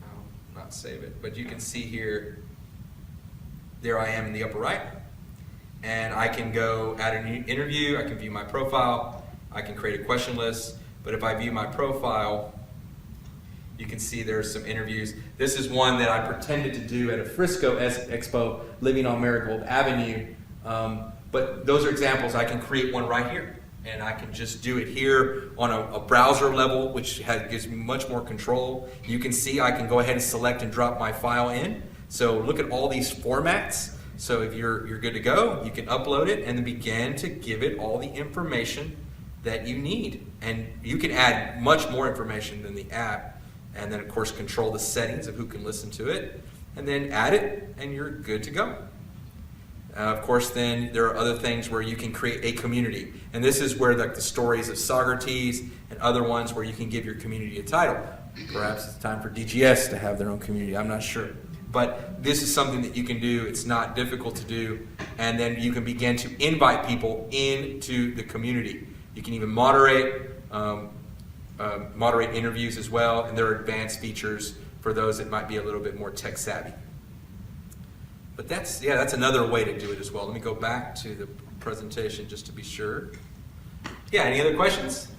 I'll not save it, but you can see here, there I am in the upper right. And I can go add a new interview, I can view my profile, I can create a question list. But if I view my profile, you can see there's some interviews. This is one that I pretended to do at a Frisco Expo, living on Marigold Avenue. But those are examples. I can create one right here. And I can just do it here on a browser level, which gives me much more control. You can see I can go ahead and select and drop my file in. So look at all these formats. So if you're good to go, you can upload it and then begin to give it all the information that you need. And you can add much more information than the app. And then, of course, control the settings of who can listen to it. And then add it, and you're good to go. Of course, then there are other things where you can create a community. And this is where the stories of Socrates and other ones where you can give your community a title. Perhaps it's time for DGS to have their own community. I'm not sure. But this is something that you can do. It's not difficult to do. And then you can begin to invite people into the community. You can even moderate interviews as well. And there are advanced features for those that might be a little bit more tech savvy. But that's another way to do it as well. Let me go back to the presentation just to be sure. Yeah, any other questions?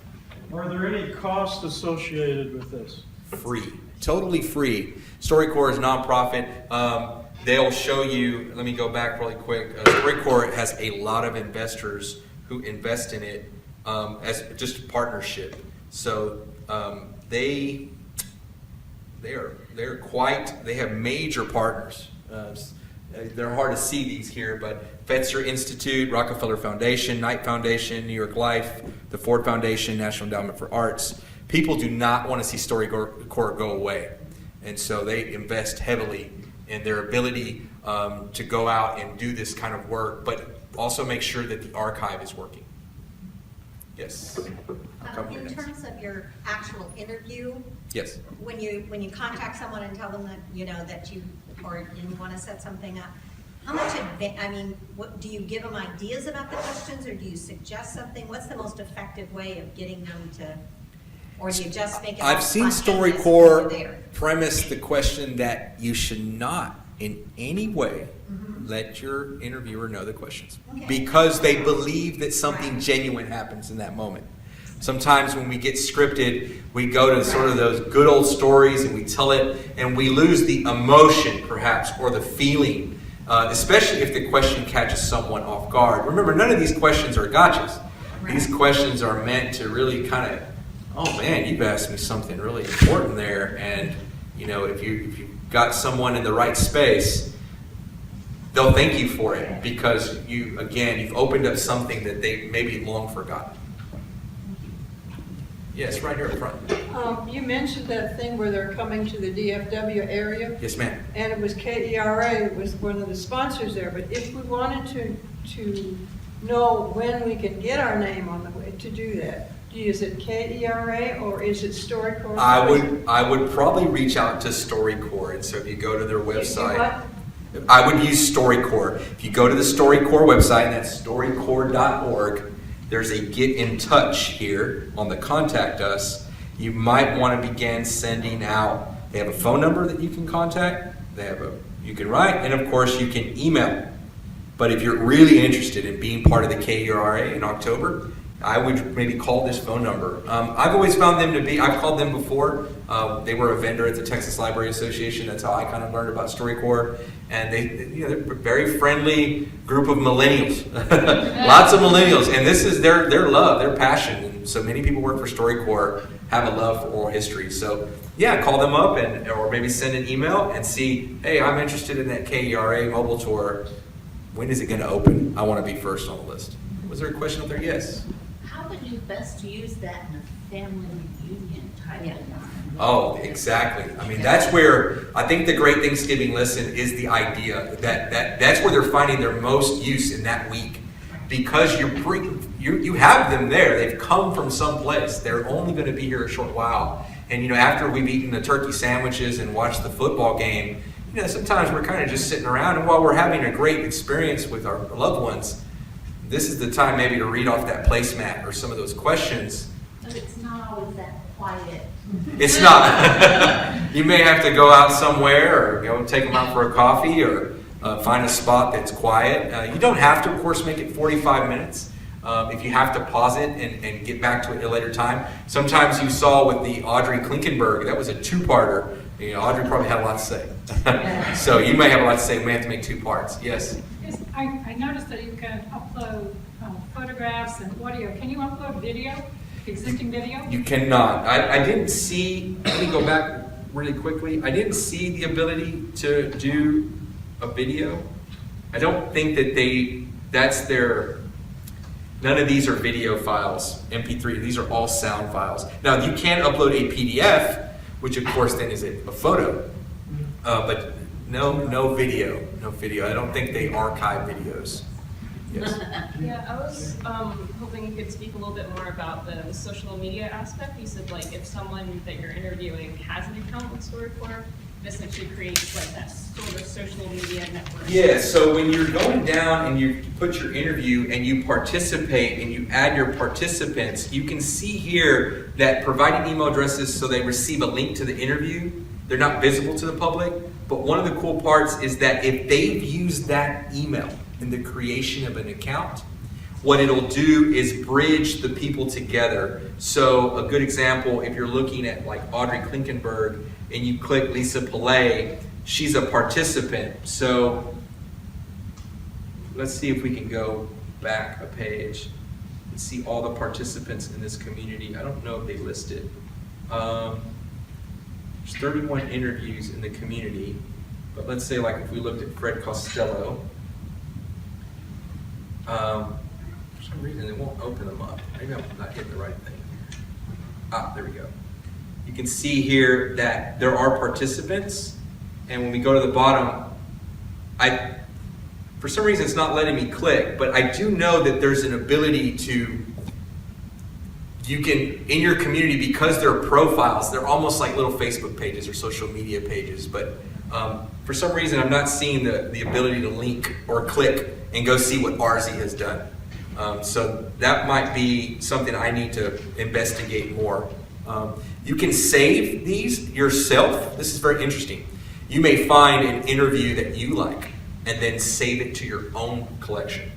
Are there any costs associated with this? Free. Totally free. StoryCorps is a nonprofit. They'll show you, let me go back really quick. StoryCorps has a lot of investors who invest in it as just a partnership. So they have major partners. They're hard to see these here, but Fetzer Institute, Rockefeller Foundation, Knight Foundation, New York Life, the Ford Foundation, National Endowment for Arts. People do not want to see StoryCorps go away. And so they invest heavily in their ability to go out and do this kind of work, but also make sure that the archive is working. Yes? In terms of your actual interview, yes. When you contact someone and tell them that you want to set something up, how much what do you give them ideas about the questions, or do you suggest something? What's the most effective way of getting them to, or do you just make it? I've seen StoryCorps premise the question that you should not in any way let your interviewer know the questions, because they believe that something genuine happens in that moment. Sometimes when we get scripted, we go to sort of those good old stories and we tell it, and we lose the emotion perhaps, or the feeling, especially if the question catches someone off guard. Remember, none of these questions are gotchas. These questions are meant to really kind of, oh man, you've asked me something really important there, and if you've got someone in the right space, they'll thank you for it, because you've opened up something that they maybe long forgotten. Yes, right here up front. You mentioned that thing where they're coming to the DFW area. Yes, ma'am. And it was KERA was one of the sponsors there. But if we wanted to know when we can get our name on the way to do that, is it KERA or is it StoryCorps? I would probably reach out to StoryCorps, and so if you go to their website, I would use StoryCorps. If you go to the StoryCorps website, and that's StoryCorps.org. There's a get in touch here on the contact us. You might want to begin sending out. They have a phone number that you can contact. You can write, and of course you can email. But if you're really interested in being part of the KERA in October, I would maybe call this phone number. I've always found them to be, I've called them before. They were a vendor at the Texas Library Association. That's how I kind of learned about StoryCorps. And they're a very friendly group of millennials. Lots of millennials. And this is their love, their passion. And so many people work for StoryCorps have a love for oral history. So yeah, call them up or maybe send an email and see, hey, I'm interested in that KERA mobile tour. When is it going to open? I want to be first on the list. Was there a question up there? Yes. How would you best use that in a family reunion type of Oh, exactly. I mean, that's where I think the Great Thanksgiving Listen is the idea that's where they're finding their most use in that week, because you have them there. They've come from someplace. They're only going to be here a short while. And you know, after we've eaten the turkey sandwiches and watched the football game, you know, sometimes we're kind of just sitting around, and while we're having a great experience with our loved ones, this is the time maybe to read off that placemat or some of those questions. But it's not always that quiet. It's not. You may have to go out somewhere or go take them out for a coffee or find a spot that's quiet. You don't have to, of course, make it 45 minutes. If you have to pause it and get back to it at a later time. Sometimes you saw with the Audrey Klinkenberg, that was a two-parter. You know, Audrey probably had a lot to say. So you may have a lot to say. We may have to make two parts. Yes? Yes, I noticed that you can upload photographs and audio. Can you upload video, existing video? You cannot. I didn't see, let me go back really quickly. I didn't see the ability to do a video. I don't think that that's their, none of these are video files, MP3. These are all sound files. Now, you can upload a PDF, which of course then is a photo, but no video. I don't think they archive videos. Yes. Yeah, I was hoping you could speak a little bit more about the social media aspect. You said, like, if someone that you're interviewing has an account with StoryCorps, this actually creates like that sort of social media network. Yeah, so when you're going down and you put your interview and you participate and you add your participants, you can see here that providing email addresses so they receive a link to the interview, they're not visible to the public, but one of the cool parts is that if they've used that email in the creation of an account, what it'll do is bridge the people together. So a good example, if you're looking at like Audrey Klinkenberg and you click Lisa Pillay, she's a participant. So let's see if we can go back a page and see all the participants in this community. I don't know if they listed. There's 31 interviews in the community, but let's say like if we looked at Fred Costello, for some reason it won't open them up. Maybe I'm not hitting the right thing. Ah, there we go. You can see here that there are participants, and when we go to the bottom, for some reason it's not letting me click, but I do know that there's an ability to, you can, in your community, because they're profiles, they're almost like little Facebook pages or social media pages, but for some reason I'm not seeing the ability to link or click and go see what RZ has done. So that might be something I need to investigate more. You can save these yourself. This is very interesting. You may find an interview that you like and then save it to your own collection.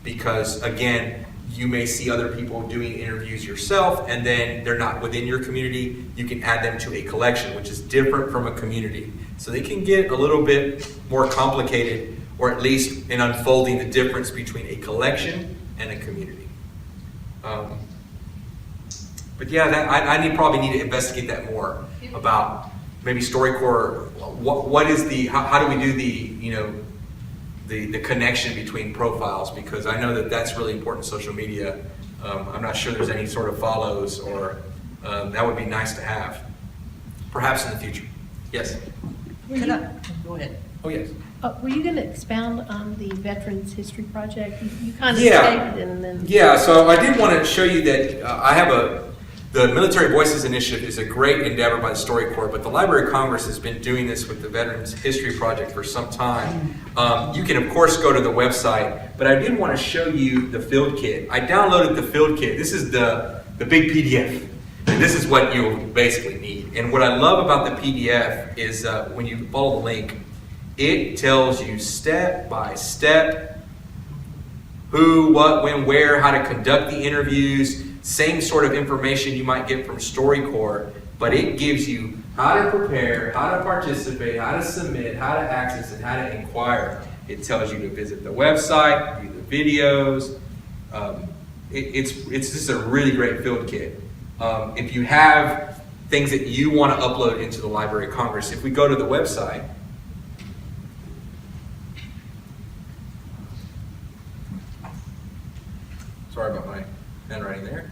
Because again, you may see other people doing interviews yourself and then they're not within your community. You can add them to a collection, which is different from a community. So they can get a little bit more complicated, or at least in unfolding the difference between a collection and a community. But yeah, I probably need to investigate that more about maybe StoryCorps. What is how do we do the connection between profiles? Because I know that that's really important in social media. I'm not sure there's any sort of follows, or that would be nice to have, perhaps in the future. Yes. Go ahead. Oh yes. Were you going to expound on the Veterans History Project? You kind of stated it and then... Yeah, so I did want to show you that I have the Military Voices Initiative is a great endeavor by the StoryCorps, but the Library of Congress has been doing this with the Veterans History Project for some time. You can, of course, go to the website, but I did want to show you the field kit. I downloaded the field kit. This is the big PDF. And this is what you'll basically need. And what I love about the PDF is when you follow the link, it tells you step by step who, what, when, where, how to conduct the interviews, same sort of information you might get from StoryCorps, but it gives you how to prepare, how to participate, how to submit, how to access, and how to inquire. It tells you to visit the website, view the videos. it's just a really great field kit. If you have things that you want to upload into the Library of Congress, if we go to the website, sorry about my handwriting there,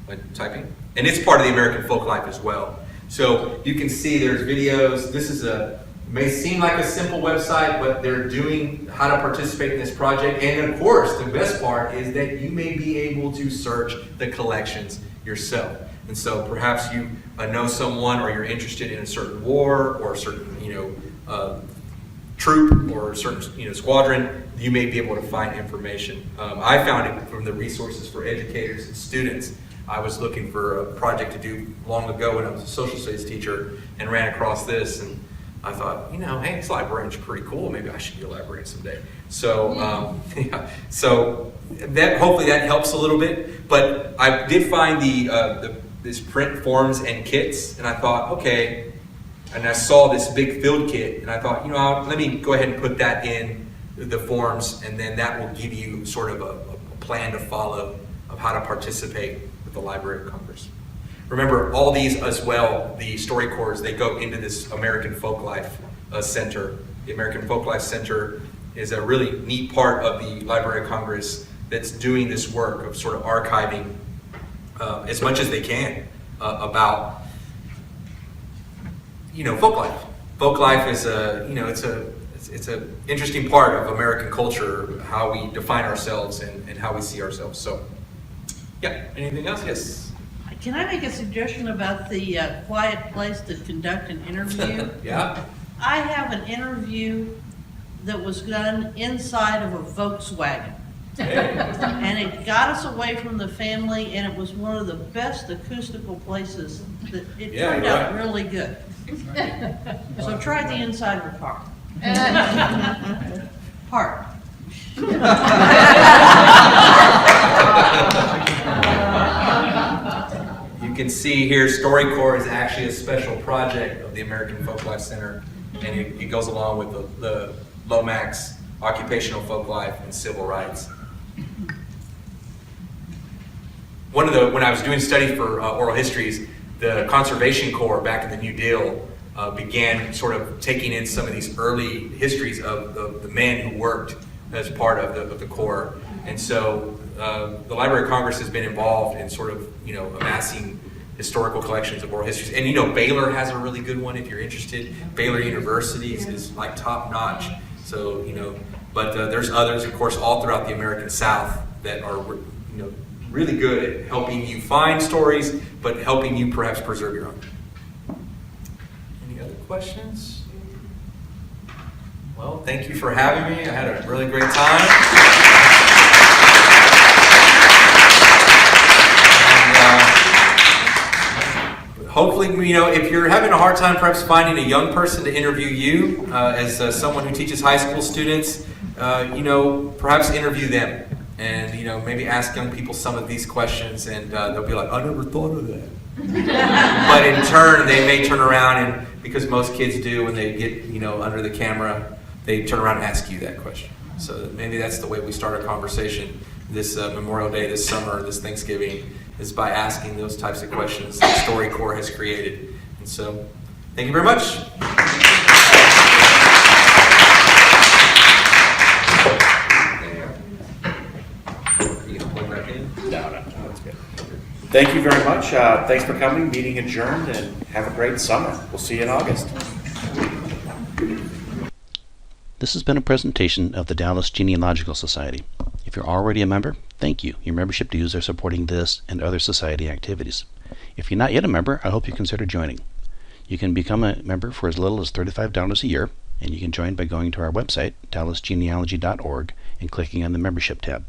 my typing, and it's part of the American Folk Life as well. So you can see there's videos. This is may seem like a simple website, but they're doing how to participate in this project. And of course, the best part is that you may be able to search the collections yourself. And so perhaps you know someone, or you're interested in a certain war or a certain troop or a certain squadron, you may be able to find information. I found it from the resources for educators and students. I was looking for a project to do long ago when I was a social studies teacher and ran across this, and I thought, hey, this librarian's pretty cool. Maybe I should be a librarian someday. So, so that hopefully that helps a little bit. But I did find this print forms and kits, and I thought, okay. And I saw this big field kit, and I thought, let me go ahead and put that in the forms, and then that will give you sort of a plan to follow of how to participate with the Library of Congress. Remember, all these as well, the StoryCorps, they go into this American Folk Life Center. The American Folk Life Center is a really neat part of the Library of Congress that's doing this work of sort of archiving as much as they can about folk life. Folk life is it's a interesting part of American culture, how we define ourselves and how we see ourselves. So, yeah. Anything else? Yes. Can I make a suggestion about the quiet place to conduct an interview? Yeah. I have an interview that was done inside of a Volkswagen. Hey. And it got us away from the family, and it was one of the best acoustical places. It turned out really good. So try the inside of a car. Park. You can see here, StoryCorps is actually a special project of the American Folk Life Center, and it goes along with the Lomax, Occupational Folk Life, and Civil Rights. When I was doing study for oral histories, the Conservation Corps back in the New Deal began sort of taking in some of these early histories of the men who worked as part of the Corps. And so the Library of Congress has been involved in sort of, amassing historical collections of oral histories. And Baylor has a really good one if you're interested. Baylor University is like top notch. So, but there's others, of course, all throughout the American South that are, really good at helping you find stories, but helping you perhaps preserve your own. Any other questions? Well, thank you for having me. I had a really great time. And, hopefully, if you're having a hard time perhaps finding a young person to interview you as someone who teaches high school students, perhaps interview them. And maybe ask young people some of these questions, and they'll be like, I never thought of that. But in turn, they may turn around, and because most kids do when they get under the camera, they turn around and ask you that question. So maybe that's the way we start a conversation this Memorial Day, this summer, this Thanksgiving, is by asking those types of questions that StoryCorps has created. And so, thank you very much. Thank you very much. Thanks for coming. Meeting adjourned, and have a great summer. We'll see you in August. This has been a presentation of the Dallas Genealogical Society. If you're already a member, thank you. Your membership dues are supporting this and other society activities. If you're not yet a member, I hope you consider joining. You can become a member for as little as $35 a year, and you can join by going to our website, dallasgenealogy.org, and clicking on the membership tab.